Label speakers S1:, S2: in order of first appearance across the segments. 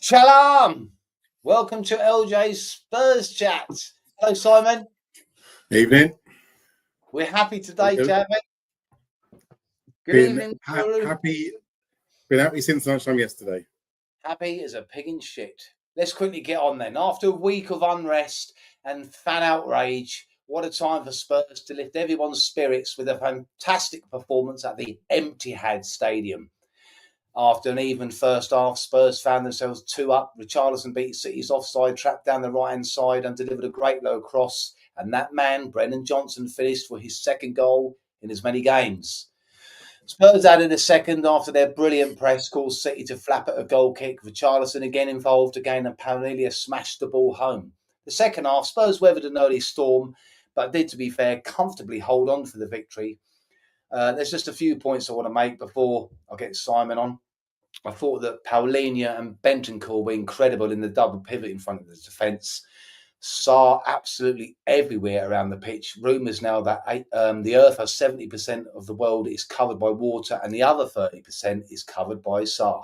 S1: Shalom! Welcome to LJ's Spurs chat. Hello, Simon.
S2: Evening.
S1: We're happy today, Jamie. Good evening.
S2: Been happy since lunchtime yesterday.
S1: Happy as a pig in shit. Let's quickly get on then. After a week of unrest and fan outrage, what a time for Spurs to lift everyone's spirits with a fantastic performance at the EMPTYHAD stadium. After an even first half, Spurs found themselves 2 up. Richarlison beat City's offside trap down the right-hand side and delivered a great low cross. And that man, Brennan Johnson, finished for his second goal in as many games. Spurs added a second after their brilliant press caused City to flap at a goal kick. Richarlison again involved again, and Paunelia smashed the ball home. The second half, Spurs weathered an early storm, but did, to be fair, comfortably hold on for the victory. There's just a few points I want to make before I get Simon on. I thought that Paulinho and Bentancur were incredible in the double pivot in front of the defence. Sarr absolutely everywhere around the pitch. Rumours now that the Earth has 70% of the world is covered by water and the other 30% is covered by Sarr.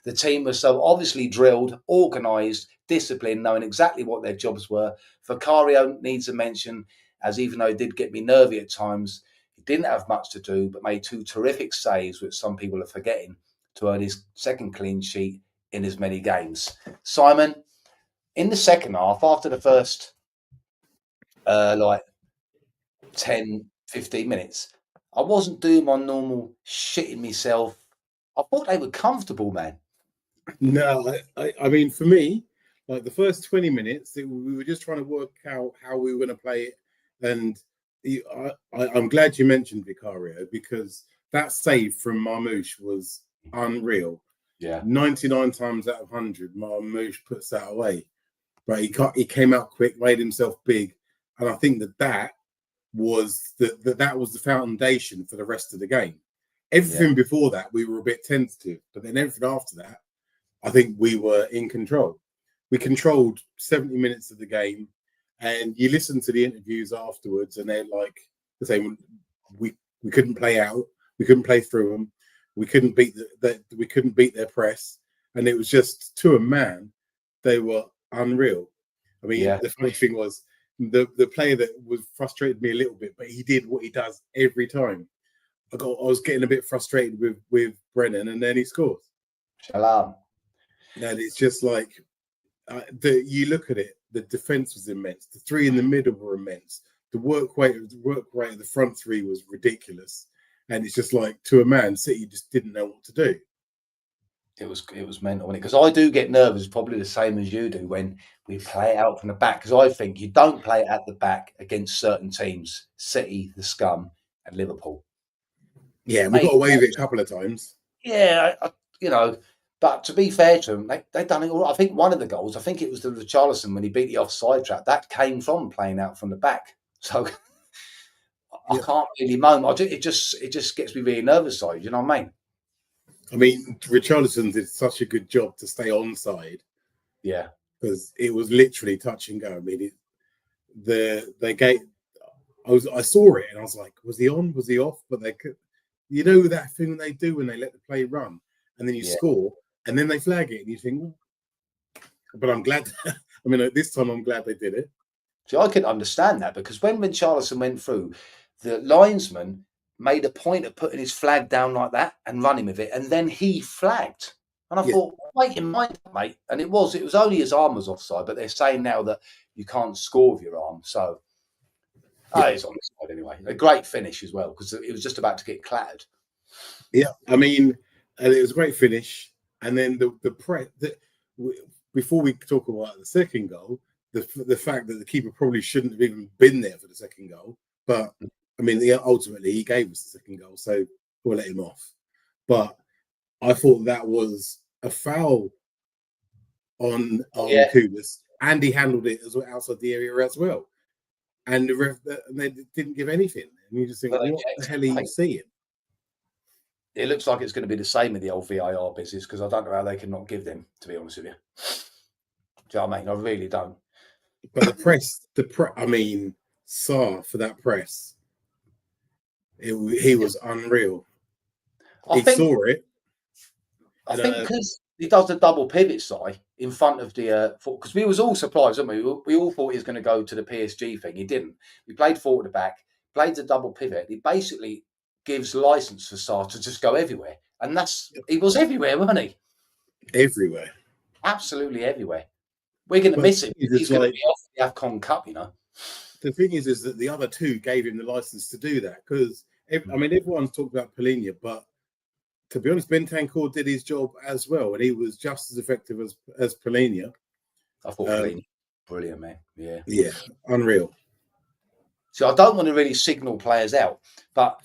S1: The team was so obviously drilled, organised, disciplined, knowing exactly what their jobs were. Vicario needs a mention, as even though it did get me nervy at times, he didn't have much to do, but made 2 terrific saves, which some people are forgetting, to earn his second clean sheet in as many games. Simon, in the second half, after the first 10, 15 minutes, I wasn't doing my normal shitting myself. I thought they were comfortable, man.
S2: No, I mean, for me, like the first 20 minutes, we were just trying to work out how we were going to play it. And I'm glad you mentioned Vicario, because that save from Marmoush was unreal.
S1: Yeah,
S2: 99 times out of 100, Marmoush puts that away. But he came out quick, made himself big, and I think that was the foundation for the rest of the game. Everything before that, we were a bit tentative, but then everything after that, I think we were in control. We controlled 70 minutes of the game, and you listen to the interviews afterwards, and they're like the same. We couldn't play out, we couldn't play through them. We couldn't beat their press, and it was just to a man, they were unreal. I mean, The funny thing was the player that was frustrated me a little bit, but he did what he does every time. I was getting a bit frustrated with Brennan, and then he scores.
S1: Shalom.
S2: And it's just like you look at it. The defense was immense. The 3 in the middle were immense. The work rate of the front 3 was ridiculous. And it's just like, to a man, City just didn't know what to do.
S1: It was mental, because I do get nervous, probably the same as you do, when we play it out from the back. Because I think you don't play it at the back against certain teams, City, the Scum, and Liverpool.
S2: Yeah, we got away with it a couple of times.
S1: Yeah, but to be fair to them, they done it all right. I think one of the goals, I think it was the Richarlison when he beat the offside trap, that came from playing out from the back. So I can't really moan. It just gets me really nervous side. You know what I mean?
S2: I mean, Richarlison did such a good job to stay onside.
S1: Yeah,
S2: because it was literally touch and go. I mean, I saw it and I was like, was he on? Was he off? But they could, that thing they do when they let the play run and then you score and then they flag it and you think, well, but I'm glad. I mean, this time I'm glad they did it.
S1: See, I could understand that, because when Richarlison went through, the linesman made a point of putting his flag down like that and running with it, and then he flagged. And I thought, wait in mind, mate. And it was only his arm was offside, but they're saying now that you can't score with your arm. So it's on the side anyway. A great finish as well, because it was just about to get clattered.
S2: Yeah, I mean, and it was a great finish. And then the press. Before we talk about the second goal, the fact that the keeper probably shouldn't have even been there for the second goal, but I mean, ultimately he gave us the second goal, so we'll let him off. But I thought that was a foul on Kudus, and he handled it as well outside the area as well. And the ref, they didn't give anything. And you just think, what the hell are you seeing?
S1: It looks like it's going to be the same with the old VAR business, because I don't know how they can not give them, to be honest with you. Do you know what I mean? I really don't.
S2: But the press, I mean, Sarr for that press, he was unreal. He saw it.
S1: I think because he does the double pivot side in front of the because we was all surprised, weren't we? We all thought he was going to go to the PSG thing. He didn't. We played forward to back, played the double pivot. He basically gives license for Sarr to just go everywhere, and he was everywhere, wasn't he?
S2: Everywhere.
S1: Absolutely everywhere. We're going to
S2: But
S1: miss him.
S2: it's
S1: He's going to
S2: like-
S1: be off the AFCON Cup, you know.
S2: The thing is that the other two gave him the license to do that because I mean everyone's talked about Palhinha, but to be honest, Bentancur did his job as well, and he was just as effective as Palhinha.
S1: I thought Palhinha, brilliant, man.
S2: Yeah, unreal.
S1: So I don't want to really signal players out, but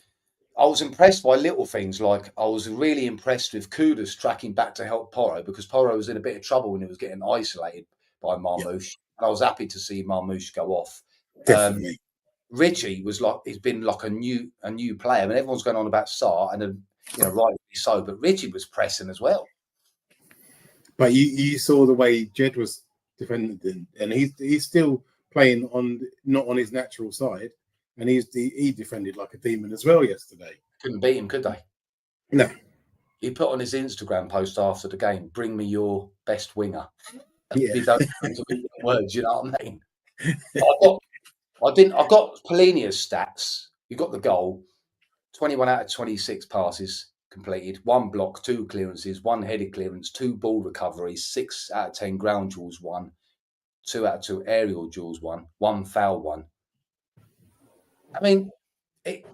S1: I was impressed by little things. Like I was really impressed with Kudus tracking back to help Porro because Porro was in a bit of trouble when he was getting isolated by Marmoush. And I was happy to see Marmoush go off.
S2: Definitely.
S1: Richie was like he's been like a new player. I mean, everyone's going on about Sarr, and rightly so. But Richie was pressing as well.
S2: But you saw the way Jed was defending, and he's still playing not on his natural side, and he defended like a demon as well yesterday.
S1: Couldn't beat him, could they?
S2: No.
S1: He put on his Instagram post after the game, "Bring me your best winger."
S2: Yeah.
S1: He don't words, you know what I mean? I got Palhinha's stats. You got the goal, 21 out of 26 passes completed, 1 block, 2 clearances, 1 headed clearance, 2 ball recoveries, 6 out of 10 ground duels won, 2 out of 2 aerial duels won, 1 foul won. I mean,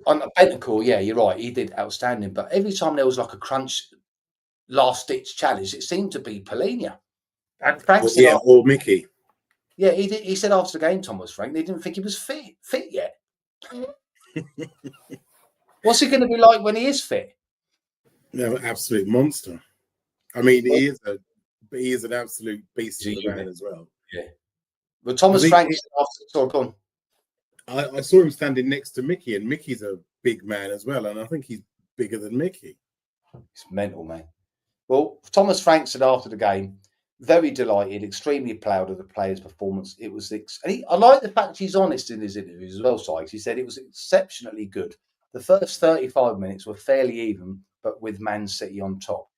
S1: on Bentancur, yeah, you're right, he did outstanding. But every time there was like a crunch, last-ditch challenge, it seemed to be Palhinha. And Frank said,
S2: or Mickey.
S1: Yeah, he did. He said after the game, Thomas Frank, they didn't think he was fit yet. What's he going to be like when he is fit?
S2: No, absolute monster. I mean, he is an absolute beast of a man as well.
S1: Yeah. Well, Thomas Frank said after. Sorry, go on.
S2: I saw him standing next to Mickey, and Mickey's a big man as well, and I think he's bigger than Mickey.
S1: It's mental, man. Well, Thomas Frank said after the game, very delighted, extremely proud of the players' performance. It was, I like the fact he's honest in his interviews as well, Sykes. He said it was exceptionally good. The first 35 minutes were fairly even, but with Man City on top.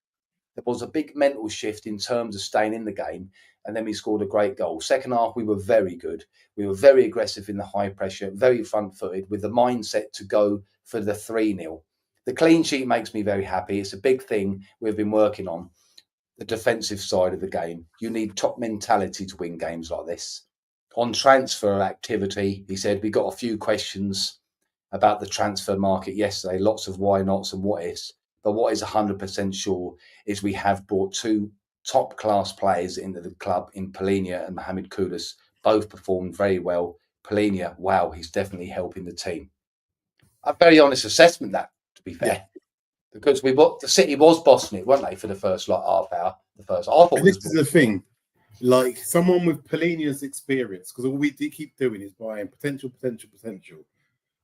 S1: There was a big mental shift in terms of staying in the game, and then we scored a great goal. Second half, we were very good. We were very aggressive in the high pressure, very front-footed, with the mindset to go for the 3-0. The clean sheet makes me very happy. It's a big thing we've been working on. The defensive side of the game. You need top mentality to win games like this. On transfer activity, he said, we got a few questions about the transfer market yesterday, lots of why nots and what ifs. But what is 100% sure is we have brought 2 top-class players into the club in Palhinha and Mohamed Kudus. Both performed very well. Palhinha, wow, he's definitely helping the team. A very honest assessment, that, to be fair. Yeah. Because the City was bossing it, weren't they, for the first half hour?
S2: This is the thing, like someone with Palhinha's experience, because all we keep doing is buying potential.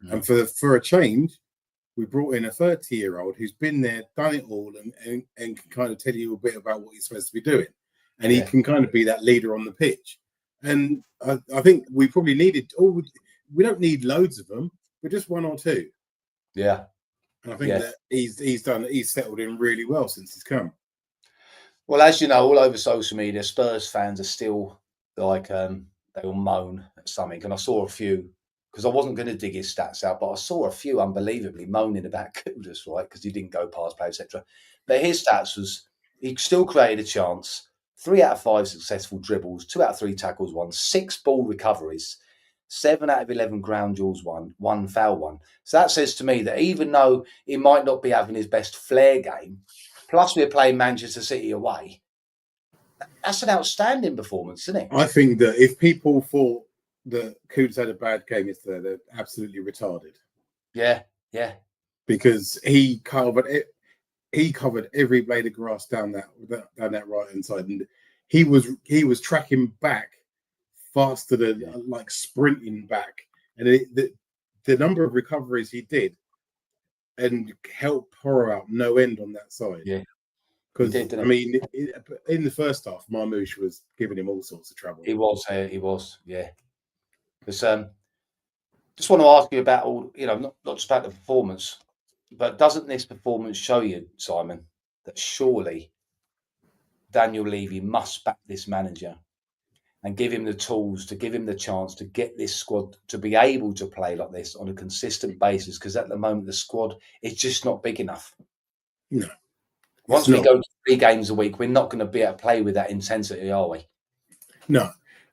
S2: And for a change, we brought in a 30-year-old who's been there, done it all, and can kind of tell you a bit about what he's supposed to be doing. And he can kind of be that leader on the pitch. And I think we probably needed, we don't need loads of them, but just 1 or 2.
S1: Yeah.
S2: And I think that he's settled in really well since he's come.
S1: Well, as you know, all over social media, Spurs fans are still like they will moan at something. And I saw a few, because I wasn't going to dig his stats out, but I saw a few unbelievably moaning about Kudus, right? Because he didn't go past play, etc. But his stats was he still created a chance, 3 out of 5 successful dribbles, 2 out of 3 tackles won, 6 ball recoveries, 7 out of 11 ground duels won, 1 foul won. So that says to me that even though he might not be having his best flair game, plus we're playing Manchester City away, that's an outstanding performance, isn't it?
S2: I think that if people thought that Kudus had a bad game yesterday, they're absolutely retarded.
S1: Yeah.
S2: Because he covered every blade of grass down that right hand side, and he was tracking back faster than like sprinting back, and the number of recoveries he did and helped Porro out no end on that side.
S1: Yeah,
S2: because I mean, in the first half, Marmoush was giving him all sorts of trouble.
S1: He was, yeah. Because just want to ask you about all, not just about the performance, but doesn't this performance show you, Simon, that surely Daniel Levy must back this manager and give him the tools, to give him the chance to get this squad to be able to play like this on a consistent basis, because at the moment the squad is just not big enough.
S2: No.
S1: Once we go to 3 games a week, we're not going to be able to play with that intensity, are we?
S2: No.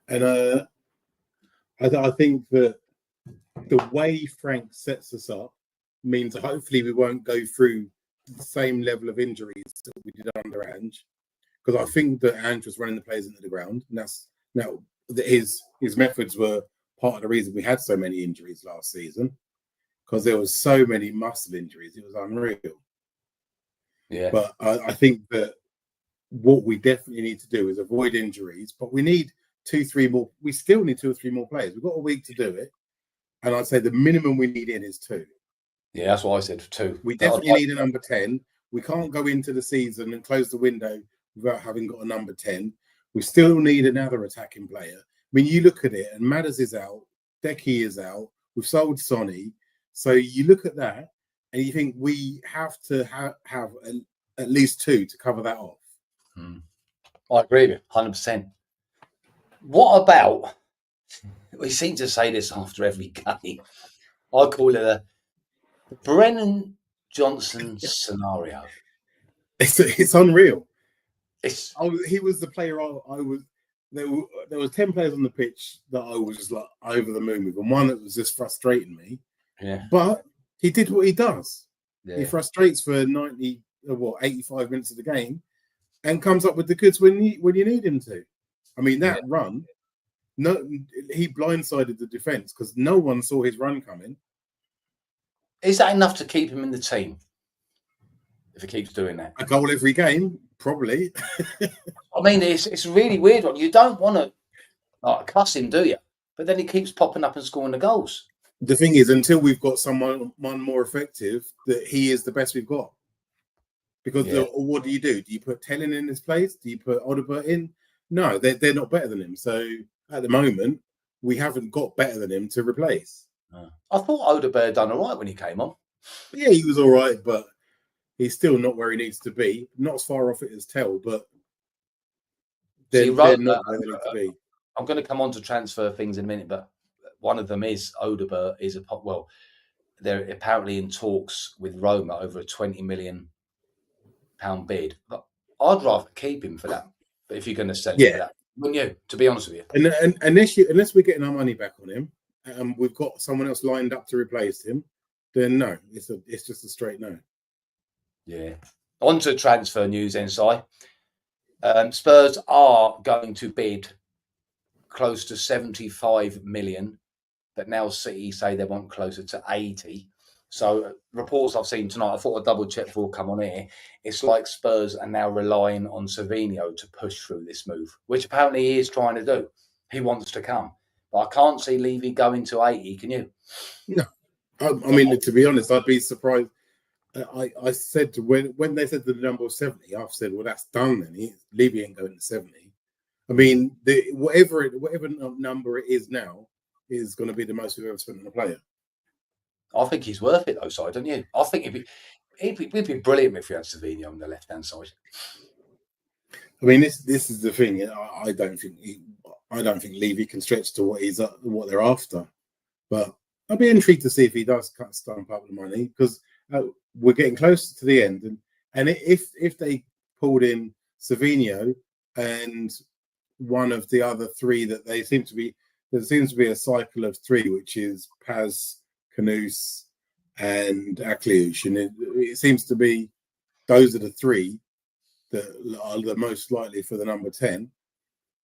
S2: And I think that the way Frank sets us up means hopefully we won't go through the same level of injuries that we did under Ange. Because I think that Ange was running the players into the ground. And that's now his methods were part of the reason we had so many injuries last season. Because there was so many muscle injuries. It was unreal.
S1: Yeah.
S2: But I think that what we definitely need to do is avoid injuries. But we need 2-3 more. We still need 2 or 3 more players. We've got a week to do it. And I'd say the minimum we need in is 2.
S1: Yeah, that's what I said, 2.
S2: We definitely need a number 10. We can't go into the season and close the window without having got a number 10. We still need another attacking player. I mean, you look at it, and Madders is out, Decky is out, we've sold Sonny. So you look at that, and you think we have to have at least 2 to cover that off.
S1: I agree with you, 100%. What about, we seem to say this after every game, I call it a Brennan Johnson scenario.
S2: It's unreal.
S1: He
S2: was the player I was. There was 10 players on the pitch that I was just like over the moon with, and one that was just frustrating me.
S1: Yeah.
S2: But he did what he does.
S1: Yeah.
S2: He frustrates for 85 minutes of the game, and comes up with the goods when you need him to. I mean, that run. No, he blindsided the defense because no one saw his run coming.
S1: Is that enough to keep him in the team? If he keeps doing that,
S2: a goal every game, probably.
S1: I mean, it's a really weird one. You don't want to cuss him, do you? But then he keeps popping up and scoring the goals.
S2: The thing is, until we've got someone more effective, that he is the best we've got. Because what do? Do you put Tellin in his place? Do you put Odobert in? No, they're not better than him. So at the moment, we haven't got better than him to replace.
S1: I thought Odobert done all right when he came on.
S2: Yeah, he was all right, but he's still not where he needs to be. Not as far off it as Tell, but they're not where they need to be.
S1: I'm going to come on to transfer things in a minute, but one of them is Odobert is they're apparently in talks with Roma over a £20 million bid. But I'd rather keep him for that. But if you're going to sell him for that, wouldn't you? To be honest with you,
S2: and unless we're getting our money back on him, and we've got someone else lined up to replace him, then no, it's just a straight no.
S1: Yeah. On to transfer news, Ensai. Spurs are going to bid close to 75 million, but now City say they want closer to 80. So reports I've seen tonight, I thought I'd double check before I come on here. It's like Spurs are now relying on Savinho to push through this move, which apparently he is trying to do. He wants to come. But I can't see Levy going to 80, can you?
S2: No. I mean, to be honest, I'd be surprised. I said when they said the number was 70, I've said, well, that's done then. Levy ain't going to 70. I mean, whatever number it is now is going to be the most we've ever spent on a player.
S1: I think he's worth it, though, side, don't you? I think it'd be brilliant if we had Savinho on the left-hand side.
S2: I mean, this is the thing. I don't think Levy can stretch to what they're after. But I'd be intrigued to see if he does stump up the money, because we're getting closer to the end. And if they pulled in Savinho and one of the other 3 that there seems to be a cycle of 3, which is Paz, Kanous, and Akliouche, and it seems to be those are the 3 that are the most likely for the number 10.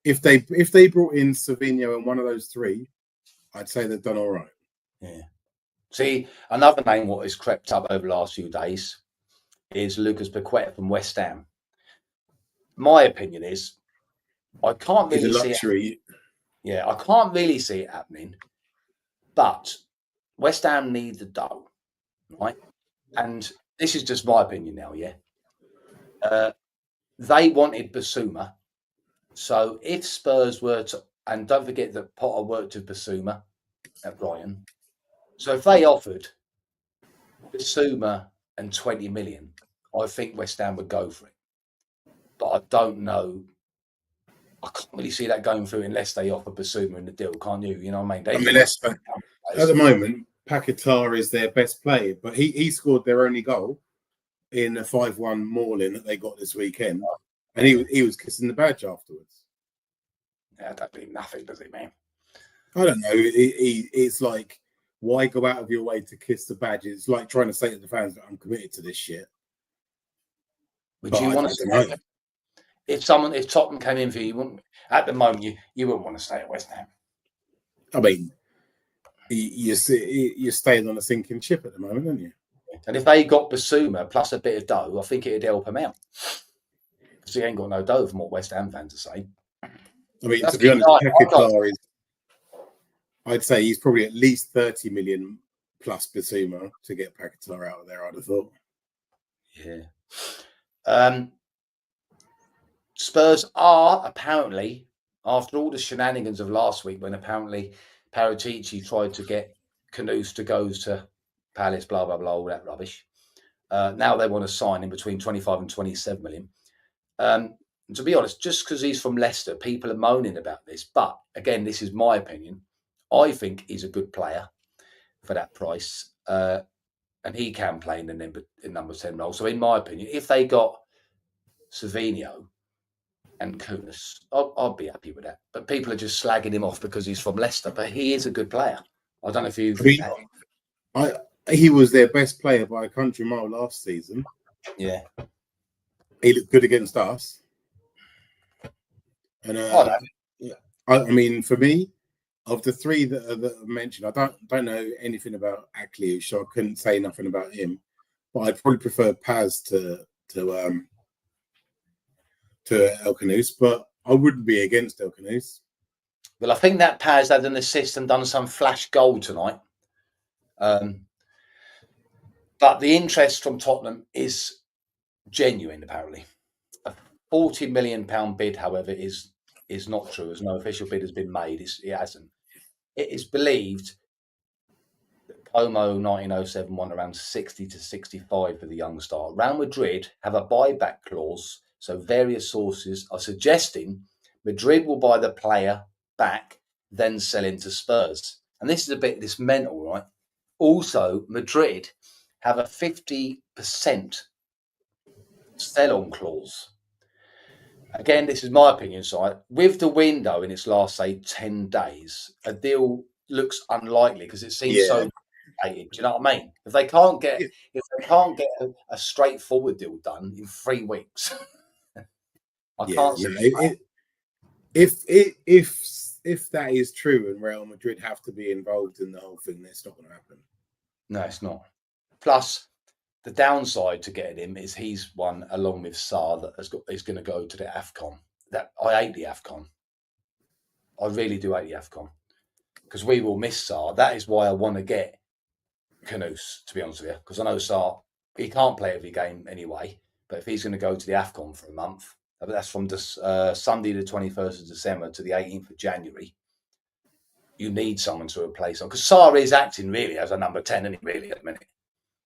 S2: If they brought in Savinho and one of those 3, I'd say they've done all right.
S1: Yeah. See, another name what has crept up over the last few days is Lucas Paqueta from West Ham. My opinion is, I can't really see it. Yeah, I can't really see it happening. But West Ham need the dough, right? And this is just my opinion now, yeah. They wanted Basuma. So if Spurs were to, and don't forget that Potter worked with Basuma at Brighton. So if they offered Basuma and 20 million, I think West Ham would go for it. but I don't know. I can't really see that going through unless they offer Basuma in the deal, can't you? You know what I mean?
S2: I mean, at the moment, Paquetá is their best player, but he scored their only goal in a 5-1 mauling that they got this weekend, and he was kissing the badge afterwards.
S1: Yeah, that means nothing, does it, man?
S2: I don't know. It's like, why go out of your way to kiss the badge? It's like trying to say to the fans that I'm committed to this shit.
S1: Would you want to stay? If Tottenham came in for you, wouldn't, at the moment you wouldn't want to stay at West Ham.
S2: I mean, you're staying on a sinking ship at the moment, aren't you?
S1: And if they got Basuma plus a bit of dough, I think it'd help him out. Because he ain't got no dough, from what West Ham fans are saying.
S2: I mean, to be honest, Paquetá is, I'd say he's probably at least 30 million plus Basuma to get Paquetá out of there, I'd have thought.
S1: Yeah. Spurs are apparently, after all the shenanigans of last week, when apparently Paratici tried to get Kanoos to go to Palace, blah, blah, blah, all that rubbish. Now they want to sign him between 25 and 27 million. To be honest, just because he's from Leicester, people are moaning about this. But again, this is my opinion. I think he's a good player for that price. And he can play in the number 10 role. So in my opinion, if they got Savinho and Kunis, I'll be happy with that. But people are just slagging him off because he's from Leicester. But he is a good player. I don't know if you think that.
S2: He was their best player by a country mile last season.
S1: Yeah.
S2: He looked good against us. And I mean, for me, of the three that are mentioned, I don't know anything about Akliu, so I couldn't say nothing about him. But I'd probably prefer Paz to El Khanous, but I wouldn't be against El Khanous.
S1: Well, I think that Paz had an assist and done some flash goal tonight. But the interest from Tottenham is genuine, apparently. A £40 million bid, however, is not true, as no official bid has been made. It hasn't. It is believed that Como 1907 won around 60 to 65 for the young star. Real Madrid have a buyback clause, so various sources are suggesting Madrid will buy the player back, then sell him to Spurs. And this is this mental, right? Also, Madrid have a 50% sell-on clause. Again, this is my opinion, side. With the window in its last, say, 10 days, a deal looks unlikely because it seems so complicated. Do you know what I mean? If they can't get a straightforward deal done in 3 weeks, I can't see
S2: it. If that is true and Real Madrid have to be involved in the whole thing, that's not going to happen.
S1: No, it's not. Plus, the downside to getting him is he's one, along with Sarr, that is going to go to the AFCON. That I hate the AFCON. I really do hate the AFCON because we will miss Sarr. That is why I want to get Kanoos, to be honest with you, because I know Sarr, he can't play every game anyway. But if he's going to go to the AFCON for a month, that's from Sunday the 21st of December to the 18th of January. You need someone to replace him because Sarr is acting really as a number 10, isn't he, really, at the minute?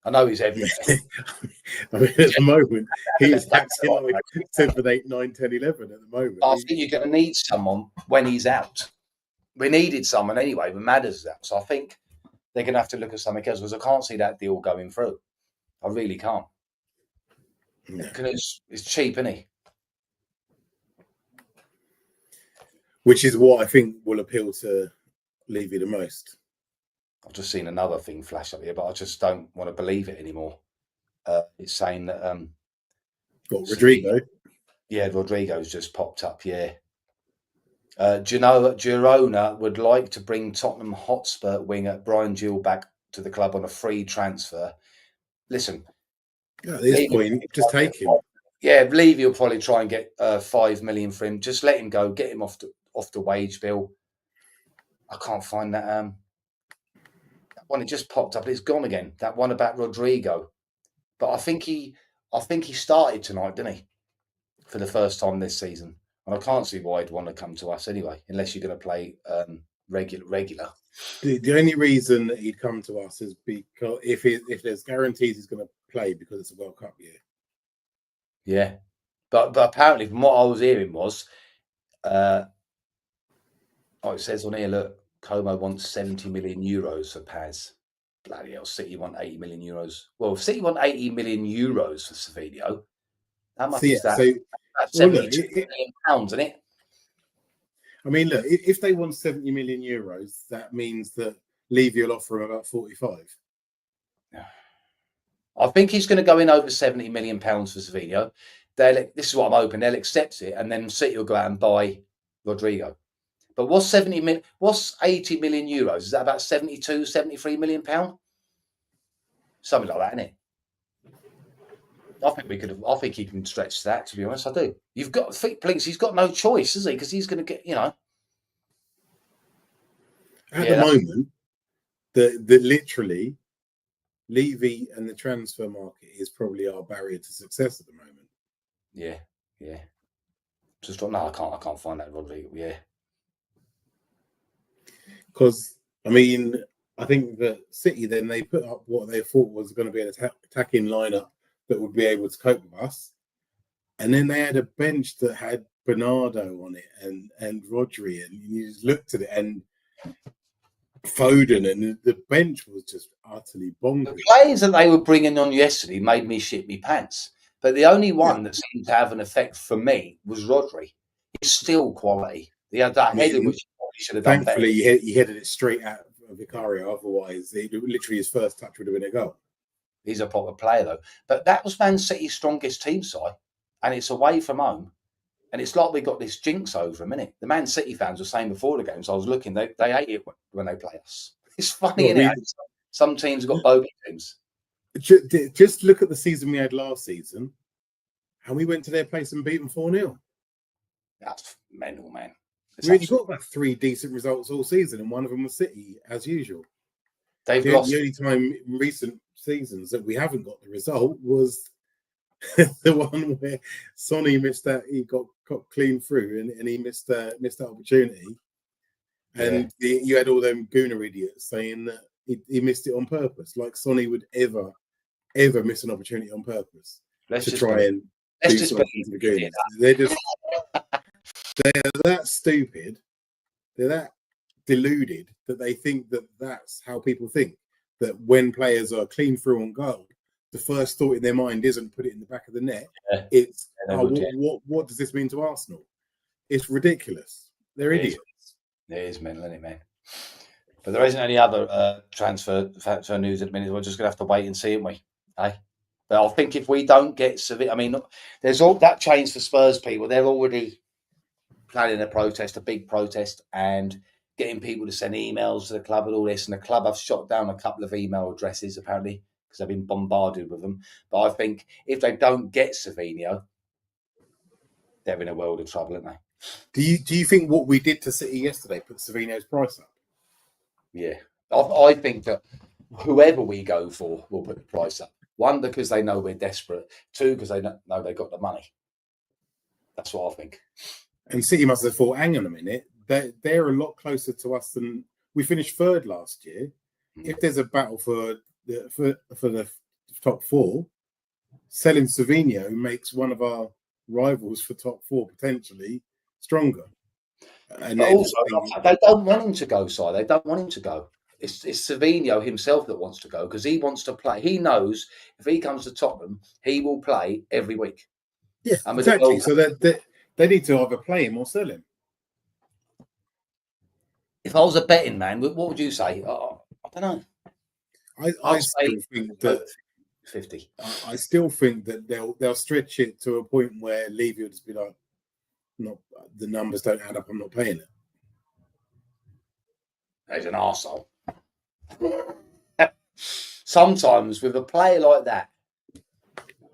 S1: I know he's everywhere.
S2: I mean, at the moment, he's acting like 7, 8, 9, 10, 11 at the moment.
S1: I think you're going to need someone when he's out. We needed someone anyway when Madders is out. So I think they're going to have to look at something else because I can't see that deal going through. I really can't. Because it's cheap, isn't he?
S2: Which is what I think will appeal to Levy the most.
S1: I've just seen another thing flash up here, but I just don't want to believe it anymore. It's saying that
S2: Rodrigo?
S1: Yeah, Rodrigo's just popped up, yeah. Girona would like to bring Tottenham Hotspur winger Brian Gill back to the club on a free transfer. Listen.
S2: At this point, just take him.
S1: Yeah, Levy will probably try and get 5 million for him. Just let him go, get him off the wage bill. I can't find that one. It just popped up. It's gone again. That one about Rodrigo. But I think he started tonight, didn't he? For the first time this season. And I can't see why he'd want to come to us anyway, unless you're going to play regular.
S2: The only reason that he'd come to us is because if there's guarantees he's going to play because it's a World Cup year.
S1: Yeah. But apparently, from what I was hearing was, it says on here, look, Como wants 70 million euros for Paz. Bloody hell, City want 80 million euros. Well, if City want 80 million euros for Savinho, how much is that? That's
S2: well, look,
S1: 72 million pounds, isn't it?
S2: I mean, look, if they want 70 million euros, that means that Levy will offer him about 45.
S1: I think he's going to go in over 70 million pounds for Savinho. This is what I'm hoping. They'll accept it, and then City will go out and buy Rodrigo. But what's 80 million euros? Is that about 72, 73 million pound? Something like that, isn't it? I think he can stretch that, to be honest. I do. You've got to think, please, he's got no choice, has he? Because he's going to get,
S2: At the moment, that literally Levy and the transfer market is probably our barrier to success at the moment.
S1: Yeah. Just no, I can't find that Rodrigo. Yeah.
S2: Because I mean, I think that City then they put up what they thought was going to be an attacking lineup that would be able to cope with us, and then they had a bench that had Bernardo on it and Rodri, and you just looked at it and Foden, and the bench was just utterly bonkers.
S1: The players that they were bringing on yesterday made me shit me pants, but the only one that seemed to have an effect for me was Rodri. He's still quality. He had that header which he should have done better.
S2: Thankfully, he headed it straight at Vicario. Otherwise, literally his first touch would have been a goal.
S1: He's a proper player, though. But that was Man City's strongest team side, and it's away from home. And it's like we got this jinx over him, innit? The Man City fans were saying before the game, so I was looking, they hate it when they play us. It's funny, innit? Some teams have got bogey teams.
S2: Just look at the season we had last season, and we went to their place and beat them 4-0.
S1: That's mental, man.
S2: We only got about 3 decent results all season, and one of them was City, as usual.
S1: They've lost.
S2: The only time in recent seasons that we haven't got the result was the one where Sonny missed that. He got clean through, and he missed that opportunity. And you had all them Gooner idiots saying that he missed it on purpose, like Sonny would ever miss an opportunity on purpose to try and do something to the Gooners. They're that stupid. They're that deluded that they think that that's how people think. That when players are clean through on goal, the first thought in their mind isn't put it in the back of the net. It's what does this mean to Arsenal? It's ridiculous. They're idiots.
S1: It is mental, isn't it, man? But there isn't any other transfer news at the minute. We're just going to have to wait and see, aren't we? But I think if we don't get Sevilla, I mean, there's all that change for Spurs people. They're already planning a big protest, and getting people to send emails to the club and all this. And the club have shot down a couple of email addresses, apparently, because they've been bombarded with them. But I think if they don't get Savinho, they're in a world of trouble, aren't they?
S2: Do you think what we did to City yesterday put Savinho's price up?
S1: Yeah. I think that whoever we go for will put the price up. 1, because they know we're desperate. 2, because they know they got the money. That's what I think.
S2: And City must have thought, hang on a minute, they're a lot closer to us than we finished 3rd last year. If there's a battle for the top 4, selling Savinho makes one of our rivals for top 4 potentially stronger. And
S1: also, they don't want him to go, Si. They don't want him to go. It's Savinho himself that wants to go because he wants to play. He knows if he comes to Tottenham, he will play every week.
S2: Yeah, exactly. So they need to either play him or sell him.
S1: If I was a betting man, what would you say? I don't know.
S2: I still think that
S1: 50.
S2: I still think that they'll stretch it to a point where Levy will just be like, "No, the numbers don't add up. I'm not paying it."
S1: He's an arsehole. Sometimes with a player like that,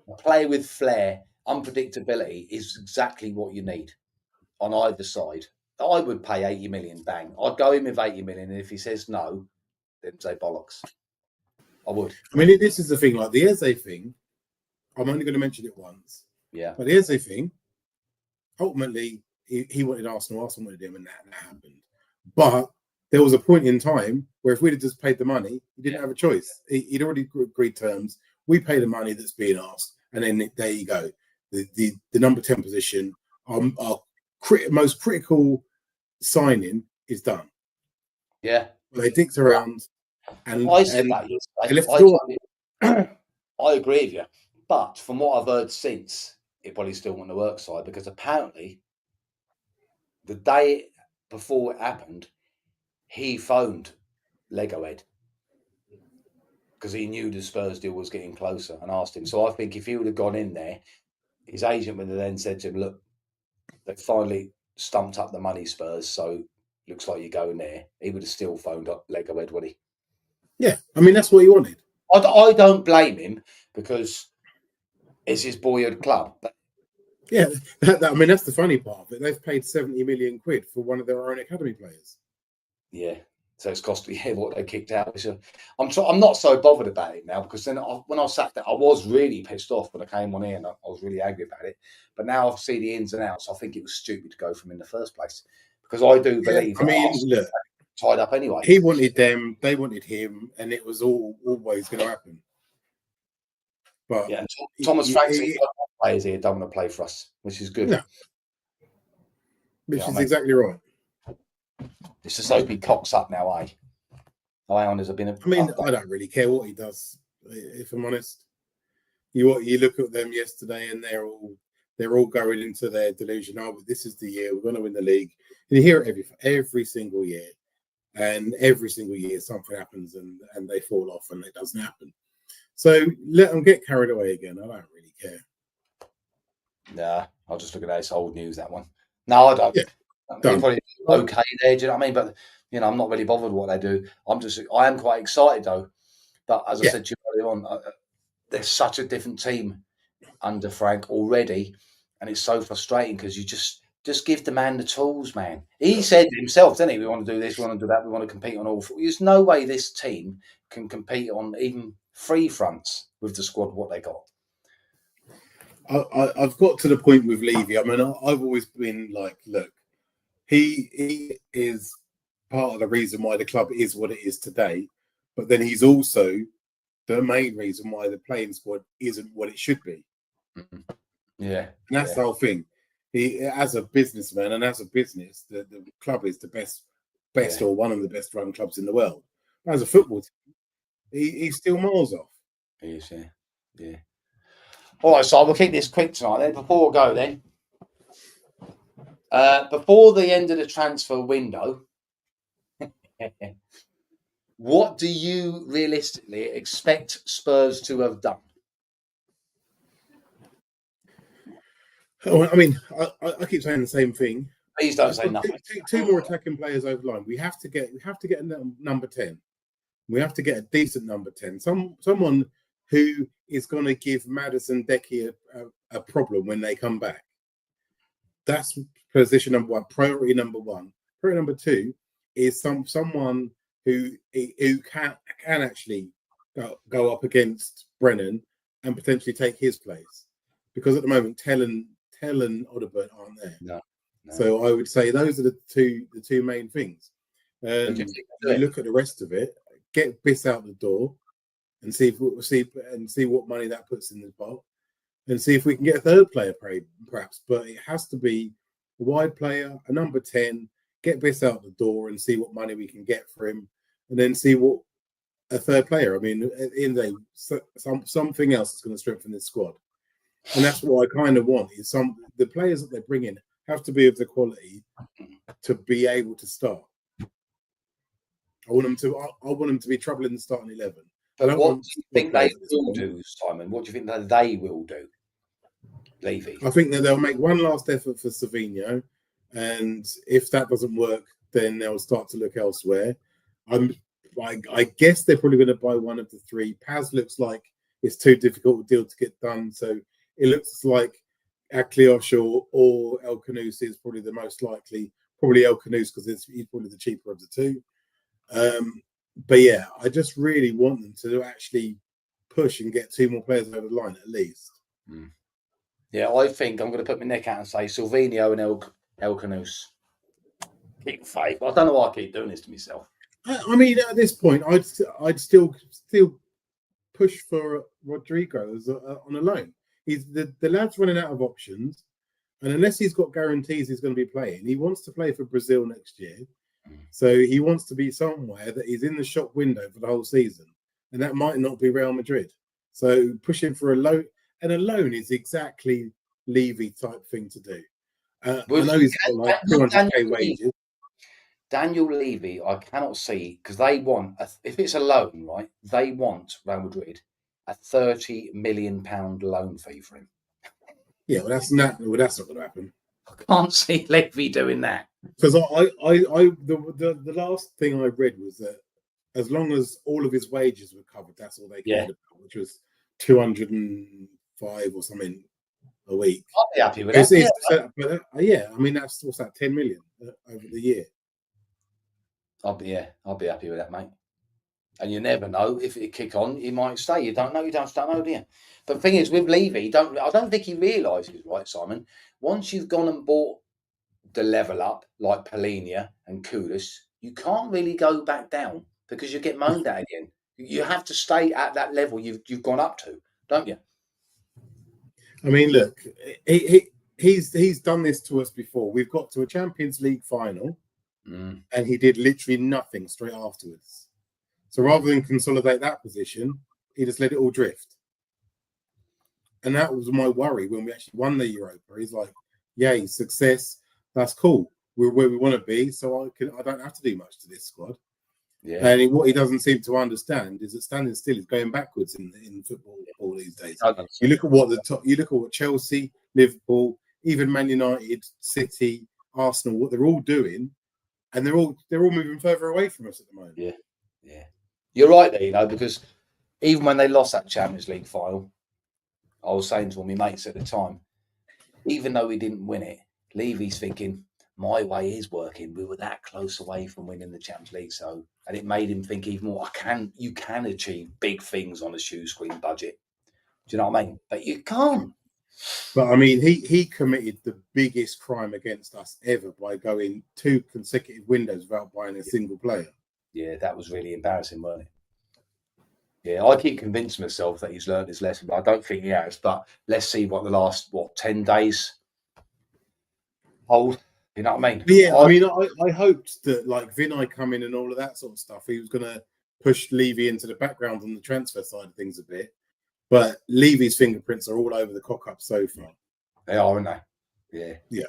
S1: a player with flair, unpredictability is exactly what you need on either side. I would pay 80 million, bang. I'd go in with 80 million, and if he says no, then say bollocks. I would.
S2: I mean, this is the thing, like the Eze thing, I'm only going to mention it once.
S1: Yeah.
S2: But the Eze thing, ultimately, he wanted Arsenal wanted him, and that happened. But there was a point in time where if we'd have just paid the money, he didn't have a choice. He'd already agreed terms. We pay the money that's being asked, and then there you go. the number 10 position, our most critical signing is done.
S1: Yeah.
S2: They dicked around and
S1: I said
S2: and
S1: that
S2: they
S1: yesterday.
S2: left the door.
S1: I agree with you. But from what I've heard since, it probably still won the work side, because apparently the day before it happened, he phoned Lego Ed because he knew the Spurs deal was getting closer and asked him. So I think if he would have gone in there, his agent would have then said to him, look, they finally stumped up the money, Spurs, so looks like you're going there. He would have still phoned up Lego Ed, would he?
S2: Yeah, I mean, that's what he wanted.
S1: I don't blame him, because it's his boyhood club.
S2: Yeah, I mean, that's the funny part of it. They've paid 70 million quid for one of their own academy players.
S1: Yeah, so it's cost me what they kicked out. I'm not so bothered about it now, because then when I sat there, I was really pissed off when I came on here, and I was really angry about it. But now I see the ins and outs. I think it was stupid to go from in the first place, because I do believe.
S2: I mean, look,
S1: tied up anyway.
S2: He wanted them, they wanted him, and it was always going to happen. But
S1: yeah, Thomas Franks, players here don't want to play for us, which is good.
S2: No. Which is exactly right.
S1: It's just hope he cocks up now, eh? Ion has been.
S2: I mean, I don't really care what he does, if I'm honest. You look at them yesterday, and they're all going into their delusion. Oh, this is the year we're going to win the league. And you hear it every single year, and every single year something happens, and they fall off, and it doesn't happen. So let them get carried away again. I don't really care.
S1: Nah, I'll just look at that. It's old news, that one. No, I don't.
S2: Yeah,
S1: they're probably okay there, do you know what I mean? But I'm not really bothered what they do. I am quite excited though. But as I said to you earlier on, they're such a different team under Frank already, and it's so frustrating because you just give the man the tools, man. He said himself, didn't he? We want to do this, we want to do that, we want to compete on all. There's no way this team can compete on even 3 fronts with the squad what they got.
S2: I've got to the point with Levy. I mean, I've always been like, look, he is part of the reason why the club is what it is today, but then he's also the main reason why the playing squad isn't what it should be.
S1: Yeah,
S2: and that's the whole thing. He, as a businessman and as a business, the club is the best or one of the best run clubs in the world. As a football team, he's still miles off.
S1: He is, yeah. All right, so we'll keep this quick tonight then. Before we go then, before the end of the transfer window, what do you realistically expect Spurs to have done?
S2: I mean, I keep saying the same thing.
S1: Please don't say nothing.
S2: Two more attacking players over the line. We have to get a number 10. We have to get a decent number 10. Someone who is going to give Madison Decky a problem when they come back. That's position number 1. Priority number 1. Priority number 2 is someone who can actually go up against Brennan and potentially take his place. Because at the moment, Tell and Odobert aren't there.
S1: No.
S2: So I would say those are the two main things. You look at the rest of it. Get Biss out the door, and see what money that puts in the pot, and see if we can get a third player, perhaps. But it has to be a wide player, a number 10. Get Biss out the door and see what money we can get for him, and then see what a third player. I mean, in something else is going to strengthen this squad, and that's what I kind of want. Is the players that they bring in have to be of the quality to be able to start. I want them to be trouble in the starting 11.
S1: But what do you think they will do, Simon? What do you think that they will do, Levy?
S2: I think that they'll make one last effort for Savinho, and if that doesn't work, then they'll start to look elsewhere. I guess they're probably going to buy one of the 3. Paz looks like it's too difficult a deal to get done, so it looks like Aklios or El Khanous is probably the most likely. Probably El Khanous because he's probably the cheaper of the 2. But yeah, I just really want them to actually push and get 2 more players over the line at least.
S1: Yeah, I think I'm going to put my neck out and say Silvino and El Khanous. Keep faith. I don't know why I keep doing this to myself.
S2: I mean, at this point, I'd still push for Rodrigo on a loan. He's the lad's running out of options, and unless he's got guarantees he's going to be playing, he wants to play for Brazil next year. So he wants to be somewhere that is in the shop window for the whole season, and that might not be Real Madrid. So pushing for a loan, and a loan is exactly Levy type thing to do. I know he's got like 200k wages.
S1: Daniel Levy, I cannot see, because they want, if it's a loan, right, they want Real Madrid a £30 million loan fee for him.
S2: Yeah, well, that's not going to happen.
S1: I can't see Levy doing that.
S2: Because the last thing I read was that as long as all of his wages were covered, that's all they cared about, which was 205 or something a week.
S1: I'll be happy with that.
S2: Yeah, I mean, that's what's that, 10 million over the year.
S1: I'll be happy with that, mate. And you never know, if it kick on, he might stay. You don't know, do you? But the thing is, with Levy, I don't think he realises, right, Simon, once you've gone and bought the level up, like Polinia and Kudus, you can't really go back down because you get moaned at again. You have to stay at that level you've gone up to, don't you?
S2: I mean, look, he's done this to us before. We've got to a Champions League final, and he did literally nothing straight afterwards. So rather than consolidate that position, he just let it all drift. And that was my worry when we actually won the Europa. He's like, yay, success. That's cool. We're where we want to be, so I don't have to do much to this squad. Yeah. And what he doesn't seem to understand is that standing still is going backwards in football all these days. You look at what Chelsea, Liverpool, even Man United, City, Arsenal, what they're all doing, and they're all moving further away from us at the moment.
S1: Yeah. You're right there, because even when they lost that Champions League final, I was saying to all my mates at the time, even though we didn't win it, Levy's thinking, my way is working. We were that close away from winning the Champions League, and it made him think even more. You can achieve big things on a shoestring budget. Do you know what I mean? But you can't.
S2: But I mean, he committed the biggest crime against us ever by going 2 consecutive windows without buying a single player.
S1: Yeah, that was really embarrassing, wasn't it? Yeah, I keep convincing myself that he's learned his lesson, but I don't think he has. But let's see what the last 10 days hold. You know what I mean?
S2: Yeah, I mean, I hoped that like Vinay come in and all of that sort of stuff, he was going to push Levy into the background on the transfer side of things a bit. But Levy's fingerprints are all over the cock-up so far.
S1: They are, aren't they?
S2: Yeah.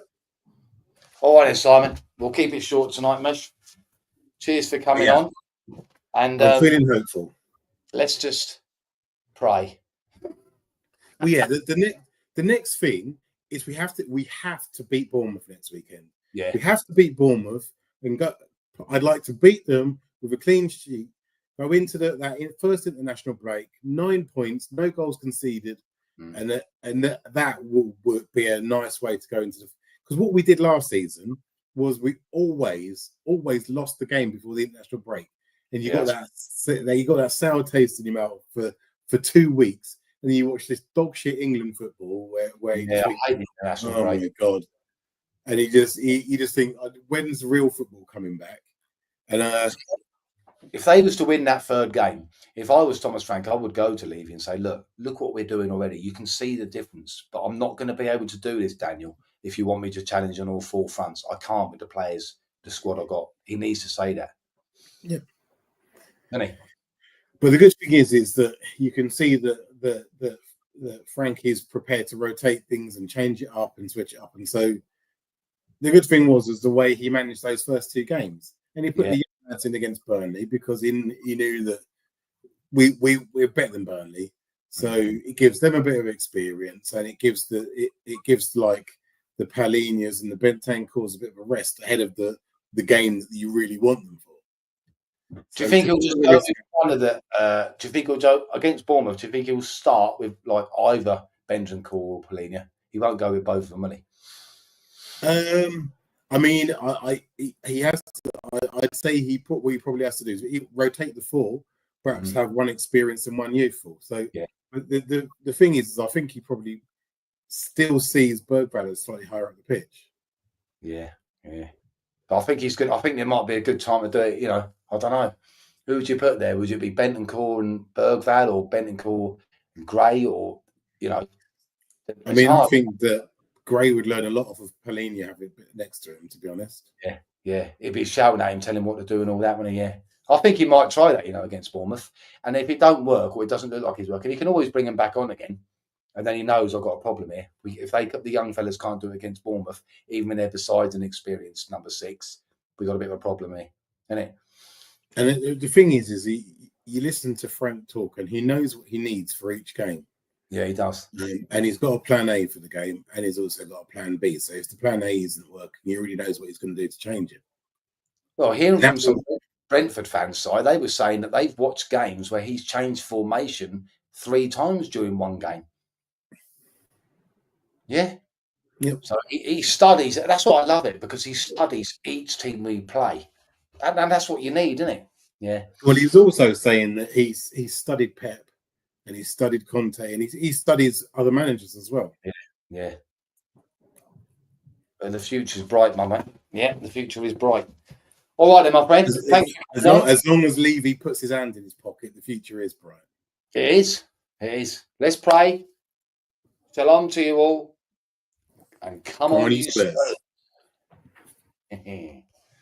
S1: All right, then, Simon. We'll keep it short tonight, Mesh. Cheers for coming on. And
S2: I'm feeling hopeful.
S1: Let's just pray.
S2: Well, yeah, the next thing is we have to beat Bournemouth next weekend.
S1: Yeah.
S2: We have to beat Bournemouth and go. I'd like to beat them with a clean sheet. Go into that first international break, 9 points, no goals conceded, and that will be a nice way to go into because what we did last season was we always lost the game before the international break, and you got that sour taste in your mouth for 2 weeks, and then you watch this dog shit England football where you
S1: I hate the international break.
S2: My god, and you just think, when's real football coming back? And
S1: if they was to win that third game, if I was Thomas Frank, I would go to Levy and say, look what we're doing already. You can see the difference, but I'm not going to be able to do this, Daniel, if you want me to challenge on all 4 fronts. I can't with the players, the squad I've got. He needs to say that.
S2: Yeah.
S1: Doesn't he?
S2: But the good thing is that you can see that Frank is prepared to rotate things and change it up and switch it up. And so the good thing was the way he managed those first 2 games. And he put the young lads in against Burnley because he knew that we're better than Burnley. So it gives them a bit of experience, and it gives like the Palinias and the Bentancurs a bit of a rest ahead of the game that you really want them for.
S1: Do you think he'll just go with one of the? Do you think he'll go against Bournemouth? Do you think he'll start with like either Bentancur or Polinia? He won't go with both of them, will he?
S2: I mean, he has to. I'd say what he probably has to do is rotate the 4, perhaps have one experienced and one youthful. So the thing is, I think he probably still sees Bergwijn slightly higher up the pitch.
S1: Yeah. But I think he's good. I think there might be a good time to do it. I don't know. Who would you put there? Would it be Bentancur and Bergwijn, or Bentancur and Gray, or
S2: I mean, I think that Gray would learn a lot off of Pellegrini having it next to him, to be honest.
S1: Yeah. He'd be shouting at him, telling him what to do and all that, wouldn't he? Yeah. I think he might try that, against Bournemouth. And if it don't work or it doesn't look like he's working, he can always bring him back on again. And then he knows I've got a problem here. If the young fellas can't do it against Bournemouth, even when they're besides an experienced number 6, we've got a bit of a problem here, isn't it?
S2: And the thing is you listen to Frank talk, and he knows what he needs for each game.
S1: Yeah, he does.
S2: And he's got a plan A for the game, and he's also got a plan B. So if the plan A isn't working, he already knows what he's going to do to change it.
S1: Well, hearing from some Brentford fans side, they were saying that they've watched games where he's changed formation 3 times during one game. Yeah.
S2: Yep.
S1: So he studies. That's why I love it, because he studies each team we play. And that's what you need, isn't it? Yeah.
S2: Well, he's also saying that he's studied Pep and he's studied Conte and he studies other managers as well.
S1: Yeah. But the future's bright, my mate. Yeah, the future is bright. All right then, my friend. Thank you.
S2: As long as Levy puts his hand in his pocket, the future is bright.
S1: It is. It is. Let's pray. Shalom to you all. And come on, you Spurs.